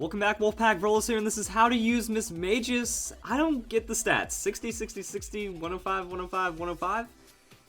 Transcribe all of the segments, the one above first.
Welcome back, Wolfpack Rollers here, and this is how to use Mismagius. I don't get the stats. 60, 60, 60, 105, 105, 105.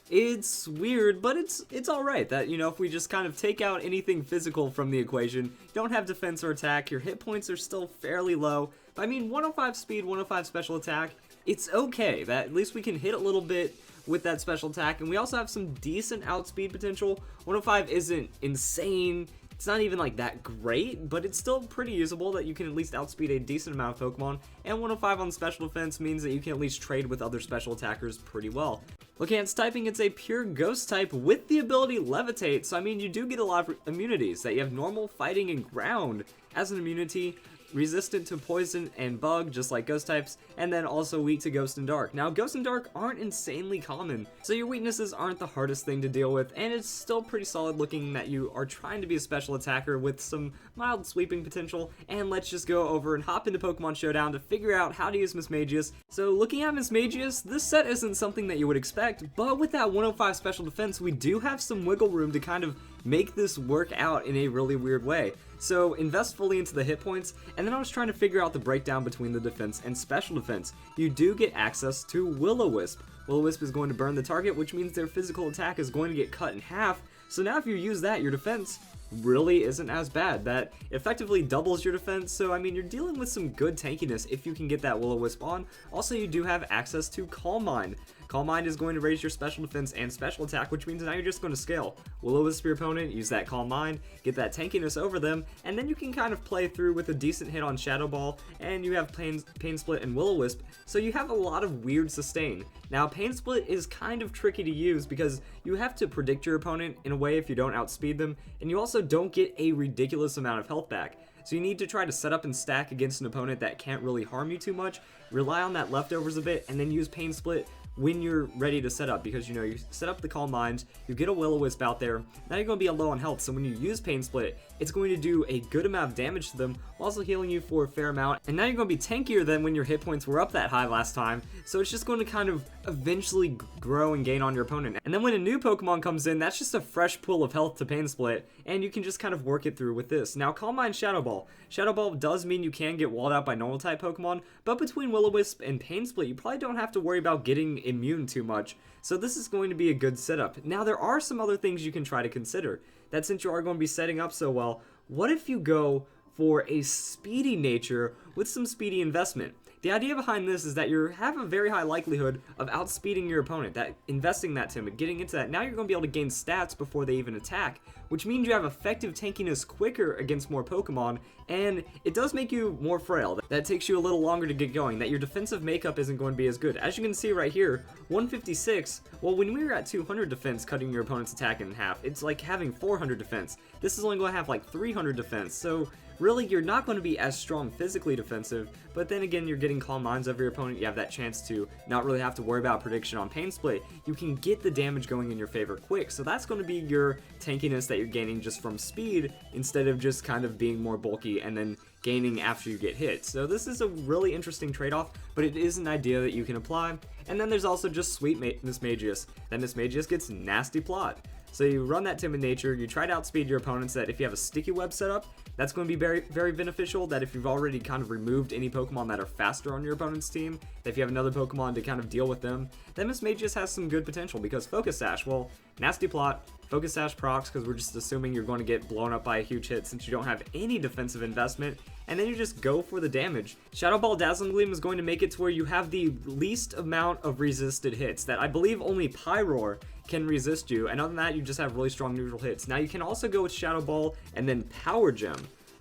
It's weird, but it's alright that, you know, if we just kind of take out anything physical from the equation, you don't have defense or attack, your hit points are still fairly low. But I mean, 105 speed, 105 special attack, it's okay. That at least we can hit a little bit with that special attack, and we also have some decent outspeed potential. 105 isn't insane. It's not even like that great, but it's still pretty usable that you can at least outspeed a decent amount of Pokemon, and 105 on special defense means that you can at least trade with other special attackers pretty well. Looking at its typing, it's a pure ghost type with the ability Levitate, so I mean you do get a lot of immunities, that you have normal, fighting, and ground as an immunity, resistant to poison and bug just like ghost types, and then also weak to ghost and dark. Now ghost and dark aren't insanely common, so your weaknesses aren't the hardest thing to deal with, and it's still pretty solid looking that you are trying to be a special attacker with some mild sweeping potential. And let's just go over and hop into Pokemon Showdown to figure out how to use Mismagius. So looking at Mismagius, this set isn't something that you would expect, but with that 105 special defense we do have some wiggle room to kind of make this work out in a really weird way. So invest fully into the hit points, and then I was trying to figure out the breakdown between the defense and special defense. You do get access to Will-O-Wisp. Will-O-Wisp is going to burn the target, which means their physical attack is going to get cut in half. So now if you use that, your defense really isn't as bad. That effectively doubles your defense, so I mean you're dealing with some good tankiness if you can get that Will-O-Wisp on. Also, you do have access to Calm Mind. Calm Mind is going to raise your special defense and special attack, which means now you're just going to scale. Will-O-Wisp your opponent, use that Calm Mind, get that tankiness over them, and then you can kind of play through with a decent hit on Shadow Ball, and you have Pain Split and Will-O-Wisp, so you have a lot of weird sustain. Now Pain Split is kind of tricky to use because you have to predict your opponent in a way if you don't outspeed them, and you also don't get a ridiculous amount of health back. So you need to try to set up and stack against an opponent that can't really harm you too much, rely on that leftovers a bit, and then use Pain Split when you're ready to set up, because you know you set up the Calm Mind, you get a Will-O-Wisp out there, now you're going to be low on health, so when you use Pain Split, it's going to do a good amount of damage to them, while also healing you for a fair amount, and now you're going to be tankier than when your hit points were up that high last time, so it's just going to kind of eventually grow and gain on your opponent. And then when a new Pokemon comes in, that's just a fresh pool of health to Pain Split, and you can just kind of work it through with this. Now Calm Mind Shadow Ball. Shadow Ball does mean you can get walled out by normal type Pokemon, but between Will-O-Wisp and Pain Split, you probably don't have to worry about getting immune too much. So this is going to be a good setup. Now there are some other things you can try to consider. That since you are going to be setting up so well, what if you go for a Speedy Nature with some speedy investment? The idea behind this is that you have a very high likelihood of outspeeding your opponent, that investing that timid, getting into that. Now you're going to be able to gain stats before they even attack, which means you have effective tankiness quicker against more Pokemon, and it does make you more frail. That takes you a little longer to get going, that your defensive makeup isn't going to be as good. As you can see right here, 156, well when we were at 200 defense cutting your opponent's attack in half, it's like having 400 defense. This is only going to have like 300 defense, so really you're not going to be as strong physically defensive, but then again you're getting Calm Minds over your opponent, you have that chance to not really have to worry about prediction on Pain Split. You can get the damage going in your favor quick, so that's going to be your tankiness that you're gaining just from speed instead of just kind of being more bulky and then gaining after you get hit. So this is a really interesting trade-off, but it is an idea that you can apply. And then there's also just sweet Mismagius. That Mismagius gets Nasty Plot. So you run that timid nature, you try to outspeed your opponents, that if you have a sticky web setup, that's going to be very, very beneficial, that if you've already kind of removed any Pokemon that are faster on your opponent's team, that if you have another Pokemon to kind of deal with them, then Mismagius has some good potential, because Focus Sash, well, Nasty Plot, Focus Sash procs, because we're just assuming you're going to get blown up by a huge hit since you don't have any defensive investment, and then you just go for the damage. Shadow Ball Dazzling Gleam is going to make it to where you have the least amount of resisted hits, that I believe only Pyroar can resist you, and other than that you just have really strong neutral hits. Now you can also go with Shadow Ball and then Power Gem.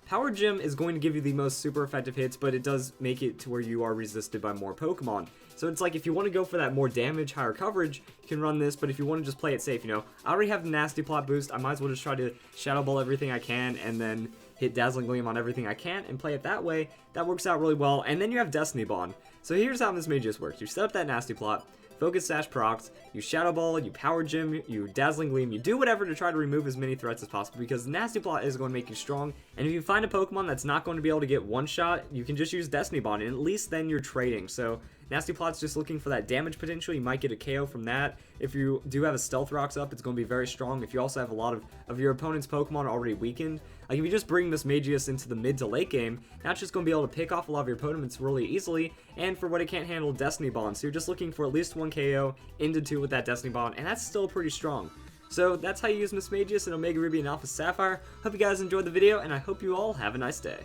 Power Gem is going to give you the most super effective hits, but it does make it to where you are resisted by more Pokemon. So it's like if you want to go for that more damage, higher coverage, you can run this, but if you want to just play it safe, you know, I already have the Nasty Plot boost, I might as well just try to Shadow Ball everything I can and then hit Dazzling Gleam on everything I can and play it that way. That works out really well. And then you have Destiny Bond. So here's how Mismagius works. You set up that Nasty Plot, Focus Sash procs, you Shadow Ball, you Power Gem, you Dazzling Gleam, you do whatever to try to remove as many threats as possible, because Nasty Plot is going to make you strong, and if you find a Pokemon that's not going to be able to get one shot, you can just use Destiny Bond, and at least then you're trading. So Nasty Plot's just looking for that damage potential. You might get a KO from that. If you do have a Stealth Rocks up, it's going to be very strong. If you also have a lot of your opponent's Pokemon already weakened, like if you just bring Mismagius into the mid to late game, now it's just going to be able to pick off a lot of your opponents really easily, and for what it can't handle, Destiny Bond. So you're just looking for at least 1 KO into 2 with that Destiny Bond, and that's still pretty strong. So that's how you use Mismagius in Omega Ruby and Alpha Sapphire. Hope you guys enjoyed the video, and I hope you all have a nice day.